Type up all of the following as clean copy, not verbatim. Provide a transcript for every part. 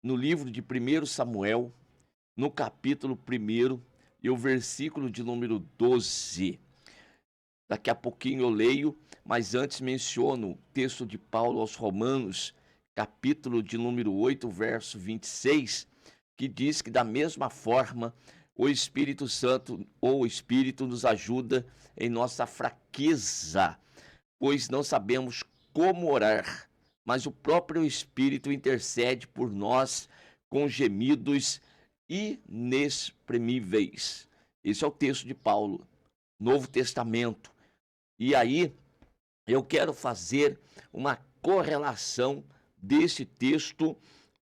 no livro de 1 Samuel, no capítulo 1 e o versículo de número 12. Daqui a pouquinho eu leio, mas antes menciono o texto de Paulo aos Romanos, capítulo de número 8, verso 26, que diz que da mesma forma o Espírito Santo ou o Espírito nos ajuda em nossa fraqueza, pois não sabemos como orar, mas o próprio Espírito intercede por nós com gemidos inexprimíveis. Esse é o texto de Paulo, Novo Testamento. E aí, eu quero fazer uma correlação desse texto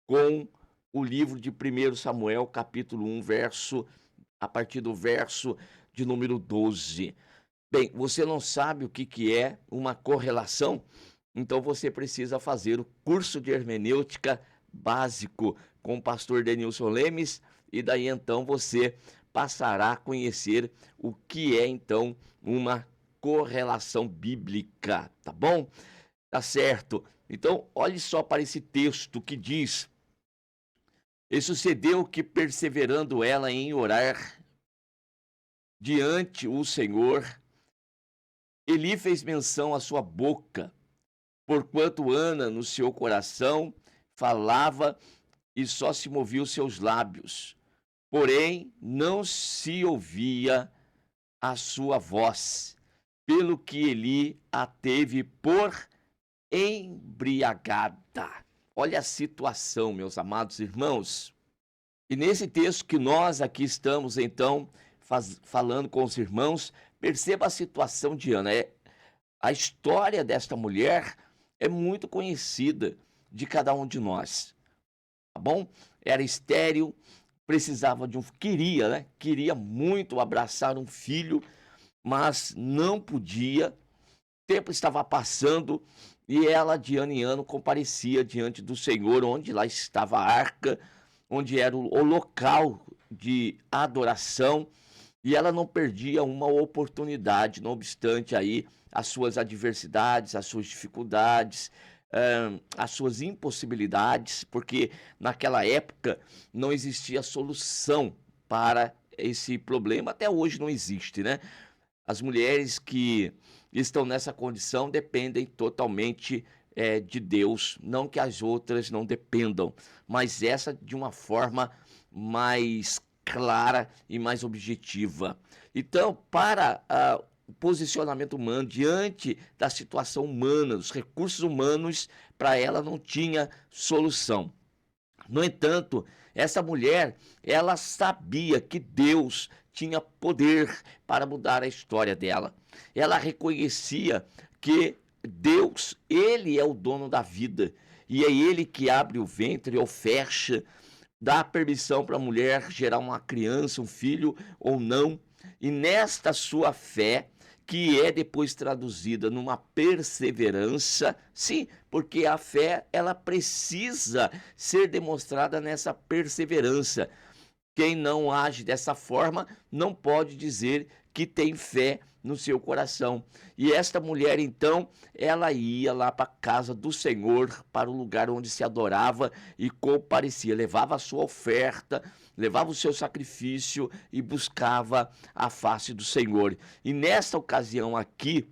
com o livro de 1 Samuel, capítulo 1, a partir do verso de número 12. Bem, você não sabe o que é uma correlação? Então você precisa fazer o curso de hermenêutica básico com o pastor Denilson Lemes, e daí então você passará a conhecer o que é então uma correlação bíblica, tá bom? Tá certo. Então, olhe só para esse texto que diz: E sucedeu que, perseverando ela em orar diante o Senhor, Eli fez menção à sua boca, porquanto Ana no seu coração falava e só se movia os seus lábios, porém não se ouvia a sua voz, pelo que Eli a teve por embriagada. Olha a situação, meus amados irmãos. E nesse texto que nós aqui estamos, então, falando com os irmãos, perceba a situação de Ana. A história desta mulher é muito conhecida de cada um de nós, tá bom? Era estéril, precisava de queria, né? Queria muito abraçar um filho, mas não podia. O tempo estava passando e ela, de ano em ano, comparecia diante do Senhor, onde lá estava a arca, onde era o local de adoração, e ela não perdia uma oportunidade, não obstante aí as suas adversidades, as suas dificuldades, as suas impossibilidades, porque naquela época não existia solução para esse problema, até hoje não existe, né? As mulheres que estão nessa condição dependem totalmente de Deus, não que as outras não dependam, mas essa de uma forma mais clara e mais objetiva. Então, para o posicionamento humano, diante da situação humana, dos recursos humanos, para ela não tinha solução. No entanto, essa mulher, ela sabia que Deus tinha poder para mudar a história dela. Ela reconhecia que Deus, Ele é o dono da vida, e é Ele que abre o ventre ou fecha, dá permissão para a mulher gerar uma criança, um filho ou não. E nesta sua fé, que é depois traduzida numa perseverança, sim, porque a fé ela precisa ser demonstrada nessa perseverança. Quem não age dessa forma não pode dizer que tem fé no seu coração. E esta mulher, então, ela ia lá para a casa do Senhor, para o lugar onde se adorava e comparecia, levava a sua oferta, levava o seu sacrifício e buscava a face do Senhor. E nesta ocasião aqui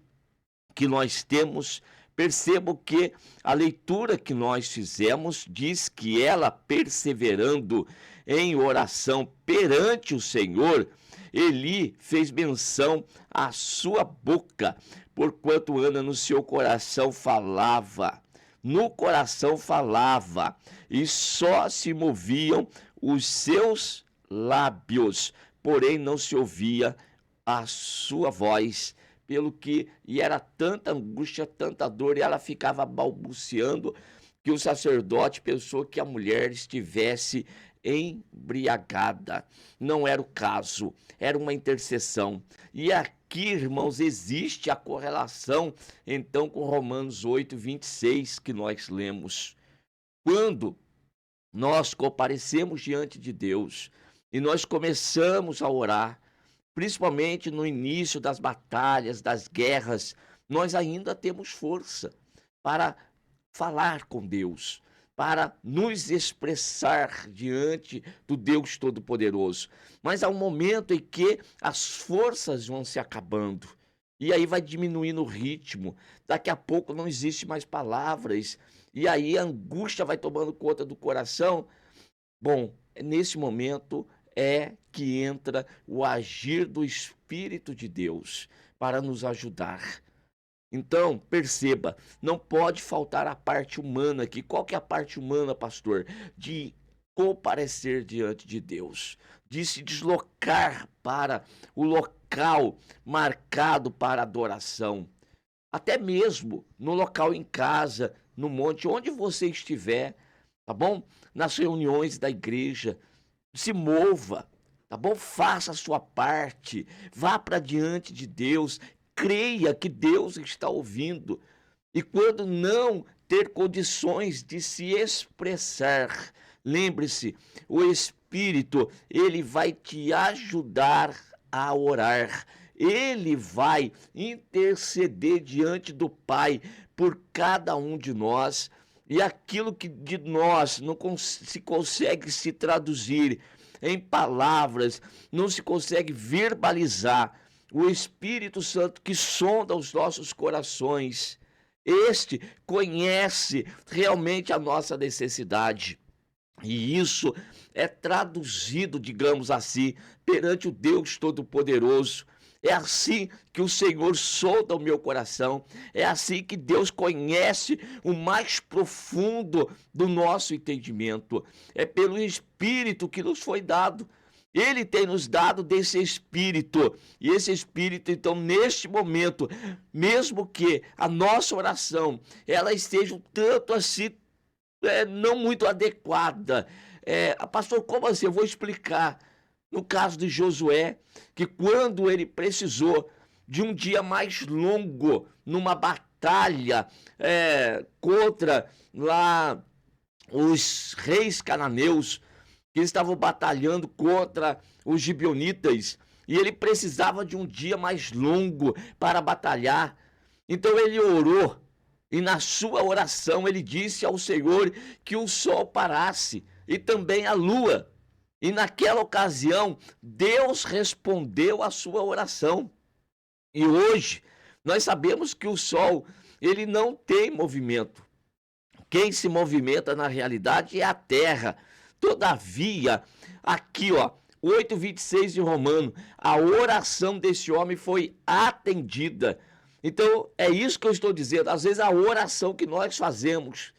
que nós temos, percebo que a leitura que nós fizemos diz que ela, perseverando em oração perante o Senhor, Eli fez menção à sua boca, porquanto Ana no seu coração falava. No coração falava, e só se moviam os seus lábios, porém não se ouvia a sua voz, pelo que, e era tanta angústia, tanta dor, e ela ficava balbuciando, que o sacerdote pensou que a mulher estivesse embriagada. Não era o caso, era uma intercessão. E aqui, irmãos, existe a correlação, então, com Romanos 8, 26, que nós lemos. Quando nós comparecemos diante de Deus e nós começamos a orar, principalmente no início das batalhas, das guerras, nós ainda temos força para falar com Deus, para nos expressar diante do Deus Todo-Poderoso. Mas há um momento em que as forças vão se acabando. E aí vai diminuindo o ritmo. Daqui a pouco não existe mais palavras. E aí a angústia vai tomando conta do coração. Bom, nesse momento é que entra o agir do Espírito de Deus para nos ajudar. Então, perceba, não pode faltar a parte humana aqui. Qual que é a parte humana, pastor? De comparecer diante de Deus, de se deslocar para o local marcado para adoração. Até mesmo no local em casa, no monte, onde você estiver, tá bom? Nas reuniões da igreja, se mova, tá bom? Faça a sua parte, vá para diante de Deus, creia que Deus está ouvindo. E quando não ter condições de se expressar, lembre-se, o Espírito, ele vai te ajudar a orar. Ele vai interceder diante do Pai por cada um de nós. E aquilo que de nós não se consegue se traduzir em palavras, não se consegue verbalizar, o Espírito Santo que sonda os nossos corações, este conhece realmente a nossa necessidade. E isso é traduzido, digamos assim, perante o Deus Todo-Poderoso. É assim que o Senhor sonda o meu coração. É assim que Deus conhece o mais profundo do nosso entendimento. É pelo Espírito que nos foi dado. Ele tem nos dado desse Espírito. E esse Espírito, então, neste momento, mesmo que a nossa oração ela esteja um tanto assim, não muito adequada. Pastor, como assim? Eu vou explicar. No caso de Josué, que quando ele precisou de um dia mais longo numa batalha contra lá os reis cananeus, que estavam batalhando contra os gibeonitas, e ele precisava de um dia mais longo para batalhar. Então ele orou, e na sua oração ele disse ao Senhor que o sol parasse e também a lua. E naquela ocasião, Deus respondeu à sua oração. E hoje, nós sabemos que o sol, ele não tem movimento. Quem se movimenta na realidade é a terra. Todavia, aqui, 8:26 de Romano, a oração desse homem foi atendida. Então, é isso que eu estou dizendo. Às vezes, a oração que nós fazemos,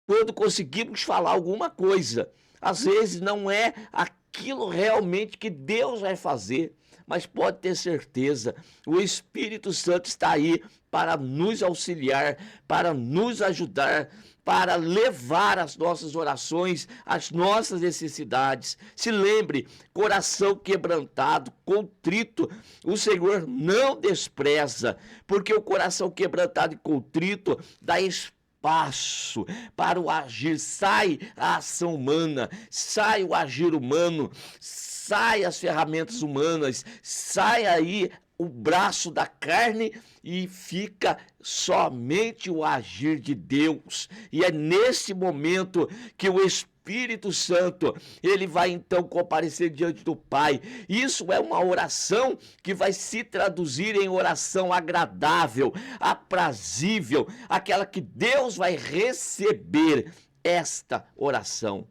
quando conseguimos falar alguma coisa, às vezes não é aquilo realmente que Deus vai fazer, mas pode ter certeza, o Espírito Santo está aí para nos auxiliar, para nos ajudar, para levar as nossas orações, as nossas necessidades. Se lembre, coração quebrantado, contrito, o Senhor não despreza, porque o coração quebrantado e contrito dá espaço para o agir, sai a ação humana, sai o agir humano, sai as ferramentas humanas, sai aí o braço da carne e fica somente o agir de Deus. E é nesse momento que o Espírito Santo, ele vai então comparecer diante do Pai. Isso é uma oração que vai se traduzir em oração agradável, aprazível, aquela que Deus vai receber esta oração.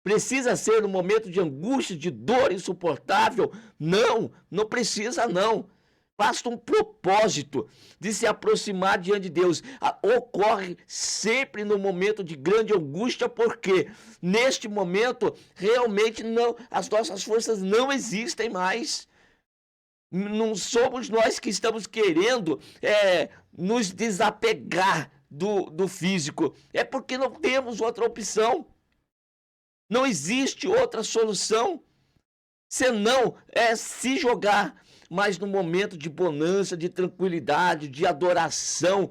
Precisa ser no momento de angústia, de dor insuportável? Não, não precisa não. Basta um propósito de se aproximar diante de Deus. Ocorre sempre no momento de grande angústia, porque neste momento realmente não, as nossas forças não existem mais. Não somos nós que estamos querendo nos desapegar do físico. É porque não temos outra opção. Não existe outra solução senão se jogar. Mas no momento de bonança, de tranquilidade, de adoração,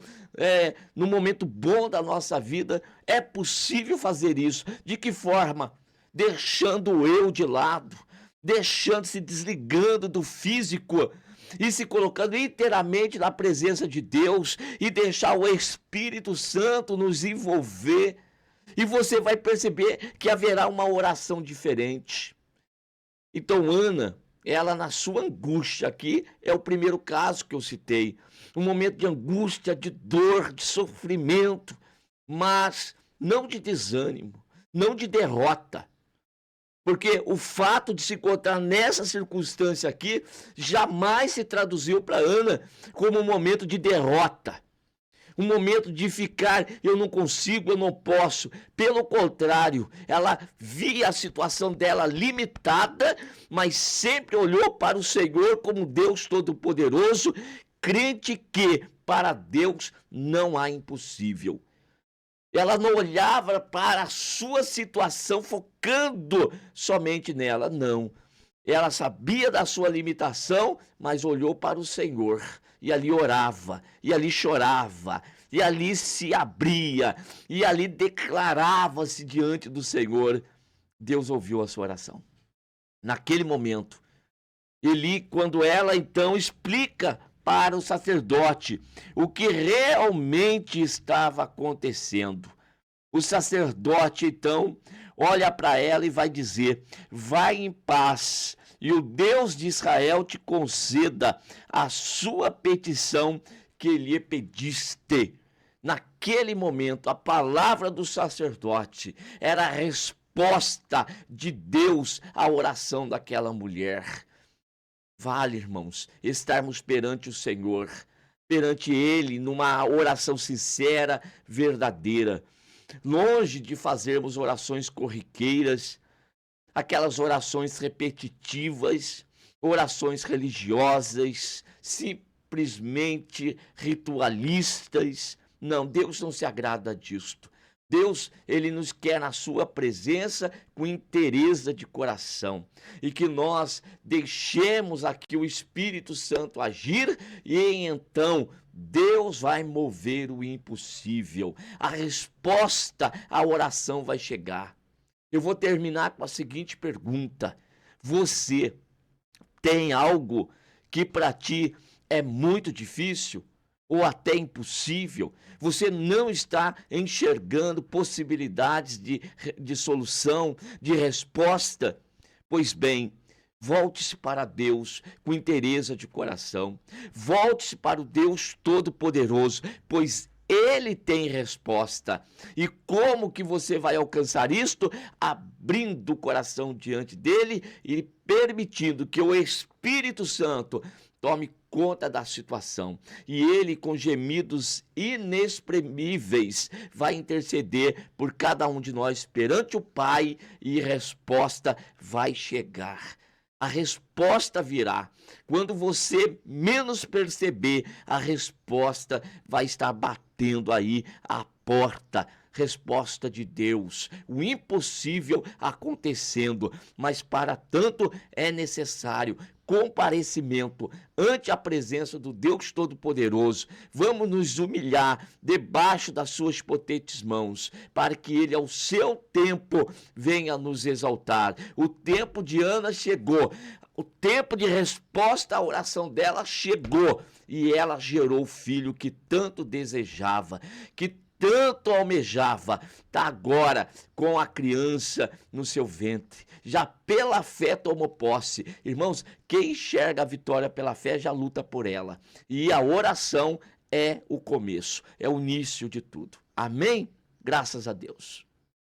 no momento bom da nossa vida, é possível fazer isso. De que forma? Deixando o eu de lado, se desligando do físico e se colocando inteiramente na presença de Deus e deixar o Espírito Santo nos envolver. E você vai perceber que haverá uma oração diferente. Então, Ana, ela na sua angústia, aqui é o primeiro caso que eu citei, um momento de angústia, de dor, de sofrimento, mas não de desânimo, não de derrota. Porque o fato de se encontrar nessa circunstância aqui jamais se traduziu para Ana como um momento de derrota. Um momento de ficar, eu não consigo, eu não posso. Pelo contrário, ela via a situação dela limitada, mas sempre olhou para o Senhor como Deus Todo-Poderoso, crente que para Deus não há impossível. Ela não olhava para a sua situação focando somente nela, não. Ela sabia da sua limitação, mas olhou para o Senhor. E ali orava, e ali chorava, e ali se abria, e ali declarava-se diante do Senhor. Deus ouviu a sua oração. Naquele momento, Eli, quando ela então explica para o sacerdote o que realmente estava acontecendo, o sacerdote então olha para ela e vai dizer: vai em paz, e o Deus de Israel te conceda a sua petição que lhe pediste. Naquele momento, a palavra do sacerdote era a resposta de Deus à oração daquela mulher. Vale, irmãos, estarmos perante o Senhor, perante Ele, numa oração sincera, verdadeira, longe de fazermos orações corriqueiras, aquelas orações repetitivas, orações religiosas, simplesmente ritualistas. Não, Deus não se agrada disto. Deus, Ele nos quer na sua presença com inteireza de coração. E que nós deixemos aqui o Espírito Santo agir e então Deus vai mover o impossível. A resposta à oração vai chegar. Eu vou terminar com a seguinte pergunta: você tem algo que para ti é muito difícil ou até impossível? Você não está enxergando possibilidades de solução, de resposta? Pois bem, volte-se para Deus com inteireza de coração. Volte-se para o Deus Todo-Poderoso, pois Ele tem resposta. E como que você vai alcançar isto? Abrindo o coração diante dele e permitindo que o Espírito Santo tome conta da situação. E ele, com gemidos inexprimíveis, vai interceder por cada um de nós perante o Pai, e resposta vai chegar. A resposta virá. Quando você menos perceber, a resposta vai estar batendo aí a porta. Resposta de Deus, o impossível acontecendo, mas para tanto é necessário comparecimento ante a presença do Deus Todo-Poderoso. Vamos nos humilhar debaixo das suas potentes mãos, para que Ele, ao seu tempo, venha nos exaltar. O tempo de Ana chegou, o tempo de resposta à oração dela chegou, e ela gerou o filho que tanto desejava, que tanto almejava. Está agora com a criança no seu ventre, já pela fé tomou posse. Irmãos, quem enxerga a vitória pela fé já luta por ela, e a oração é o começo, é o início de tudo. Amém? Graças a Deus.